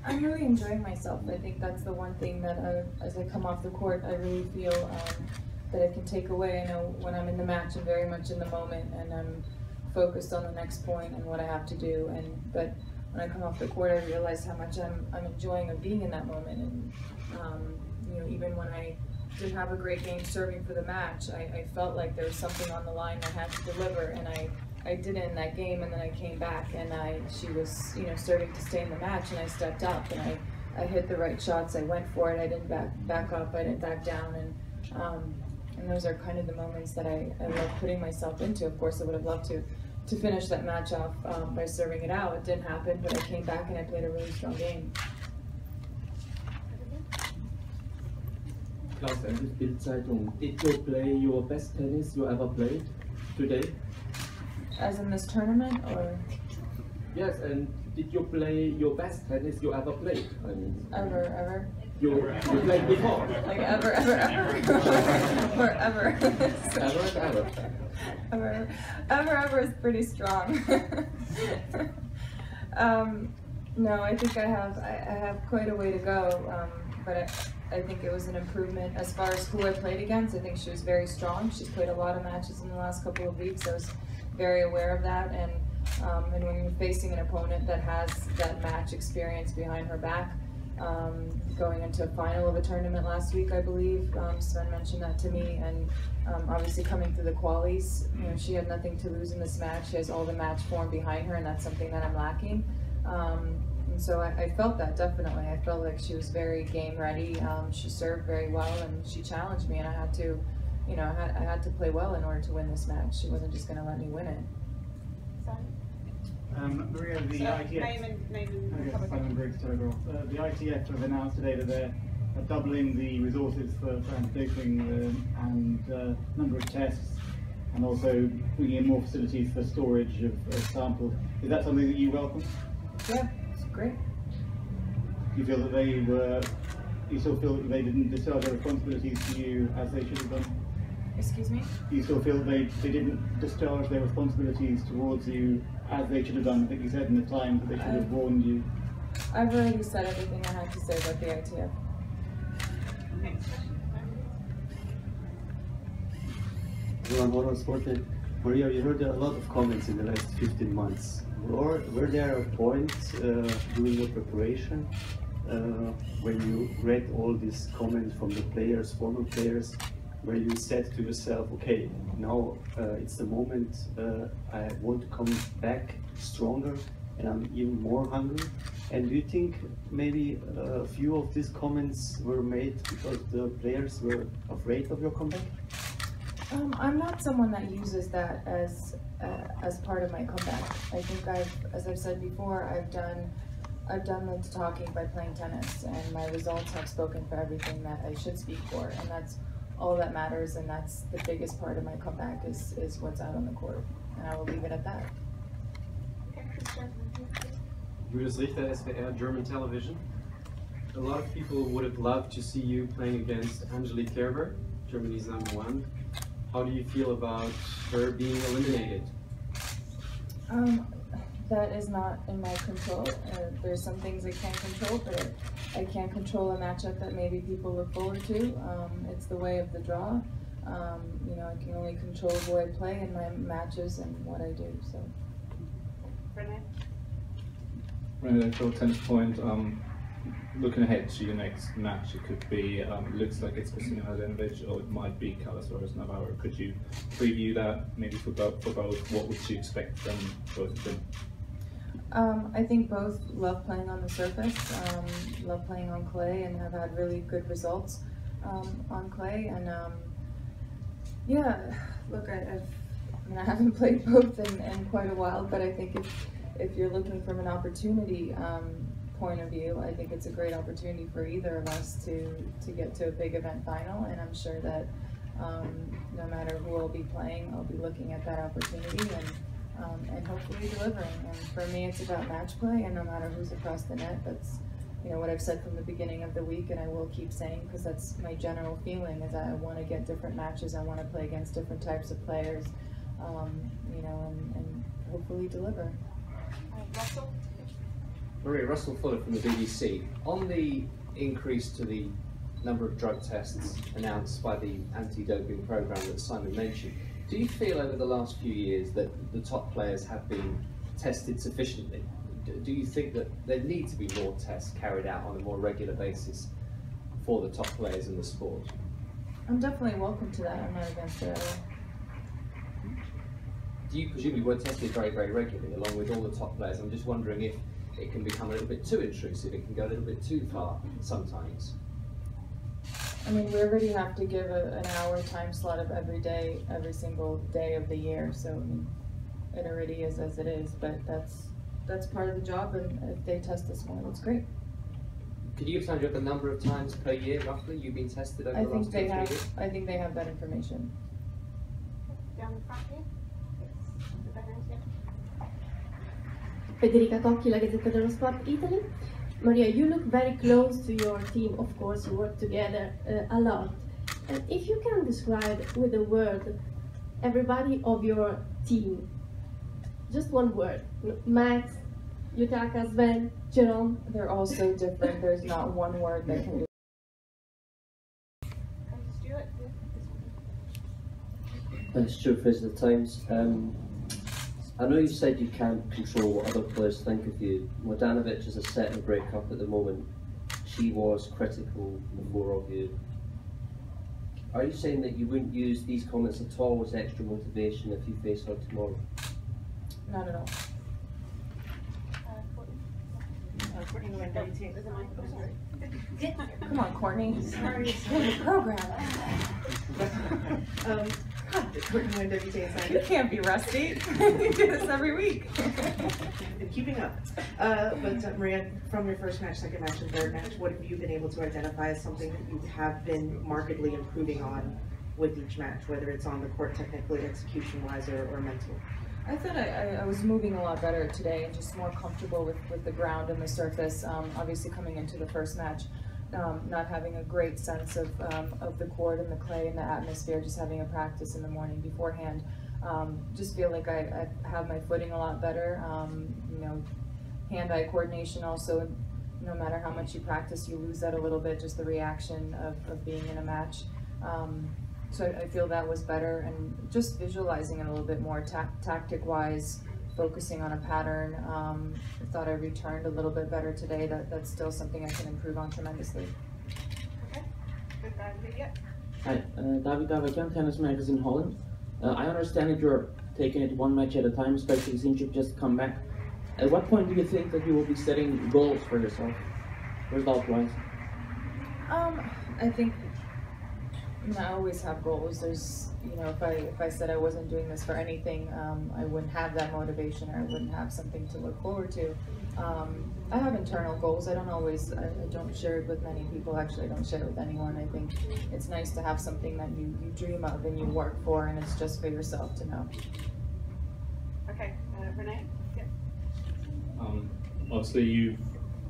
I'm really enjoying myself. I think that's the one thing that as I come off the court, I really feel that I can take away. I know when I'm in the match, I'm very much in the moment and I'm focused on the next point and what I have to do. But when I come off the court, I realize how much I'm enjoying of being in that moment. And you know, even when I didn't have a great game serving for the match, I felt like there was something on the line I had to deliver, and I did it in that game, and then I came back and she was, you know, starting to stay in the match, and I stepped up and I hit the right shots. I went for it. I didn't back up. I didn't back down, and those are kind of the moments that I love putting myself into. Of course, I would have loved to finish that match off by serving it out. It didn't happen, but I came back and I played a really strong game. Klaus Endlich, Bild-Zeitung. Did you play your best tennis you ever played today? As in this tournament, or? Yes, and did you play your best tennis you ever played? I mean, Ever? You played before? Like ever? Or ever? Ever is pretty strong. No, I think I have quite a way to go, but I think it was an improvement as far as who I played against. I think she was very strong. She's played a lot of matches in the last couple of weeks. I was very aware of that, and when you're facing an opponent that has that match experience behind her back, going into a final of a tournament last week, I believe, Sven mentioned that to me, and obviously coming through the qualies, you know, she had nothing to lose in this match. She has all the match form behind her, and that's something that I'm lacking. And so I felt that, definitely. I felt like she was very game ready. She served very well, and she challenged me, and I had to, you know, I had to play well in order to win this match. She wasn't just going to let me win it. Maria, the ITF. Simon Briggs, Telegraph. The ITF have announced today that they're doubling the resources for antidoping and number of tests, and also bringing in more facilities for storage of samples. Is that something that you welcome? Yeah, it's great. Do you feel that you still feel that they didn't discharge their responsibilities to you as they should have done? Excuse me? Do you still feel that they didn't discharge their responsibilities towards you as they should have done? I think you said in the time that they should have warned you. I've already said everything I had to say about the ITF. Maria, you heard a lot of comments in the last 15 months. Were there a point during your preparation when you read all these comments from the players, former players, where you said to yourself, okay, now it's the moment, I want to come back stronger and I'm even more hungry? And do you think maybe a few of these comments were made because the players were afraid of your comeback? I'm not someone that uses that as part of my comeback. I think as I've said before, I've done the talking by playing tennis, and my results have spoken for everything that I should speak for, and that's all that matters, and that's the biggest part of my comeback is what's out on the court, and I will leave it at that. Julius Richter, SWR, German television. A lot of people would have loved to see you playing against Angelique Kerber, Germany's #1. How do you feel about her being eliminated? That is not in my control. There's some things I can't control, but I can't control a matchup that maybe people look forward to. It's the way of the draw. You know, I can only control who I play in my matches and what I do. So. Renee, for Tennis Point, looking ahead to your next match, it could be, looks like it's Kristina Mladenovic, or it might be Carlos Navarro. Could you preview that, maybe for both? What would you expect from both of them? I think both love playing on the surface, love playing on clay, and have had really good results on clay. And yeah, look, I haven't played both in quite a while, but I think if you're looking from an opportunity point of view, I think it's a great opportunity for either of us to get to a big event final, and I'm sure that no matter who I'll be playing, I'll be looking at that opportunity and hopefully delivering. And for me, it's about match play, and no matter who's across the net, that's, you know, what I've said from the beginning of the week, and I will keep saying, because that's my general feeling, is I want to get different matches. I want to play against different types of players, you know, and hopefully deliver. Maria, Russell Fuller from the BBC. On the increase to the number of drug tests announced by the anti-doping programme that Simon mentioned, do you feel over the last few years that the top players have been tested sufficiently? Do you think that there need to be more tests carried out on a more regular basis for the top players in the sport? I'm definitely welcome to that. I'm not against it at all. Do you presumably were tested very, very regularly along with all the top players? I'm just wondering if it can become a little bit too intrusive, it can go a little bit too far sometimes. I mean, we already have to give an hour time slot of every day, every single day of the year, so I mean, it already is as it is, but that's part of the job, and if they test us more, that's great. Could you explain the number of times per year, roughly, you've been tested over the last 2 or 3 years? I think they have that information. Down the front here? Federica Cocchi, La Gazzetta dello Sport Italy. Maria, you look very close to your team, of course, you work together a lot. And if you can describe with a word everybody of your team, just one word, Max, Yutaka, Sven, Jerome. They're all so different, there's not one word that can be. Stuart Fraser, The Times. I know you said you can't control what other players think of you. Mladenovic is a set and break up at the moment. She was critical before of you. Are you saying that you wouldn't use these comments at all as extra motivation if you face her tomorrow? Not at all. Courtney, Come on, Courtney. Sorry, the program. You can't be rusty. You do this every week. Been keeping up. But Maria, from your first match, second match, and third match, what have you been able to identify as something that you have been markedly improving on with each match, whether it's on the court technically, execution-wise, or mental? I thought I was moving a lot better today and just more comfortable with the ground and the surface. Obviously coming into the first match, not having a great sense of the court and the clay and the atmosphere, just having a practice in the morning beforehand. Just feel like I have my footing a lot better. You know, hand-eye coordination also, no matter how much you practice, you lose that a little bit, just the reaction of being in a match. So I feel that was better, and just visualizing it a little bit more tactic-wise, focusing on a pattern. I thought I returned a little bit better today. That's still something I can improve on tremendously. Okay, good idea. Hi, David Avakian, Tennis Magazine Holland. I understand that you're taking it one match at a time, especially since you've just come back. At what point do you think that you will be setting goals for yourself, result-wise? I think I always have goals. There's, you know, if I said I wasn't doing this for anything, I wouldn't have that motivation, or I wouldn't have something to look forward to. I have internal goals. I don't share it with many people. Actually, I don't share it with anyone. I think it's nice to have something that you dream of and you work for, and it's just for yourself to know. Okay, Renee? Yeah. Obviously,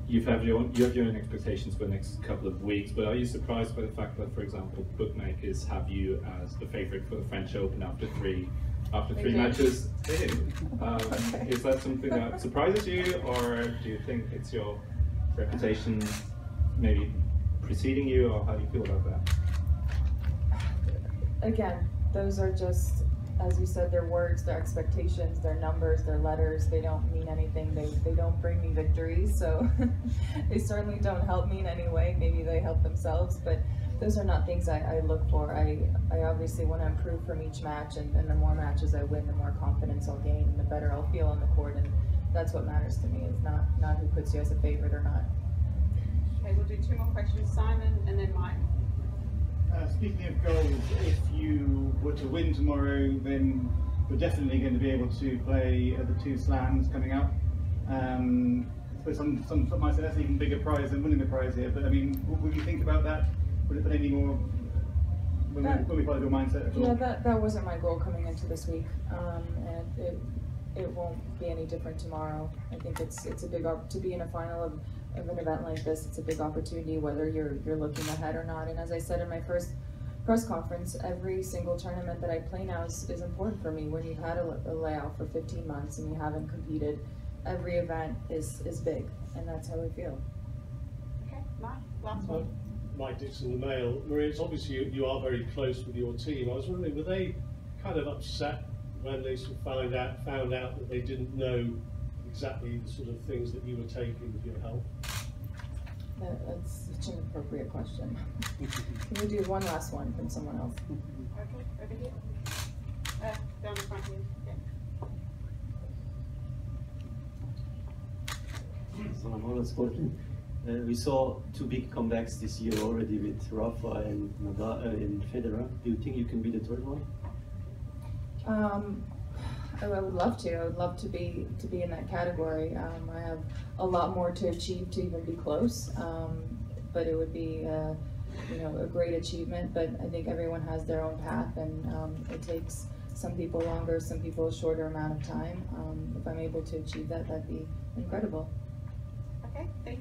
you have your own expectations for the next couple of weeks, but are you surprised by the fact that, for example, bookmakers have you as the favourite for the French Open after three matches? They do. Okay. Is that something that surprises you, or do you think it's your reputation maybe preceding you, or how do you feel about that? Again, those are just, as you said, their words, their expectations, their numbers, their letters. They don't mean anything. They don't bring me victories, so they certainly don't help me in any way. Maybe they help themselves, but those are not things I look for. I obviously want to improve from each match, and the more matches I win, the more confidence I'll gain, and the better I'll feel on the court, and that's what matters to me, is not who puts you as a favorite or not. Okay, we'll do 2 more questions. Simon and then Mike. Speaking of goals, if you were to win tomorrow, then you're definitely going to be able to play at the 2 slams coming up. I suppose some might say that's an even bigger prize than winning the prize here, but I mean, would you think about that? Would it put any more, when we part of your mindset at all? Yeah, that wasn't my goal coming into this week, and it won't be any different tomorrow. I think it's a big to be in a final of an event like this. It's a big opportunity, whether you're looking ahead or not. And as I said in my first press conference, every single tournament that I play now is important for me. When you've had a layoff for 15 months and you haven't competed, every event is big, and that's how I feel. Okay, Mike, last one. Mike Dixon, the Mail. Maria, it's obvious you are very close with your team. I was wondering, were they kind of upset when they sort of found out that they didn't know exactly the sort of things that you were taking with your help? That's such an appropriate question. Can we do one last one from someone else? Okay, over here. Down the front here. Yeah. We saw two big comebacks this year already with Rafa and Nadal and Federer. Do you think you can be the third one? I would love to. I would love to be in that category. I have a lot more to achieve to even be close, but it would be a great achievement. But I think everyone has their own path, and it takes some people longer, some people a shorter amount of time. If I'm able to achieve that, that'd be incredible. Okay, thank you.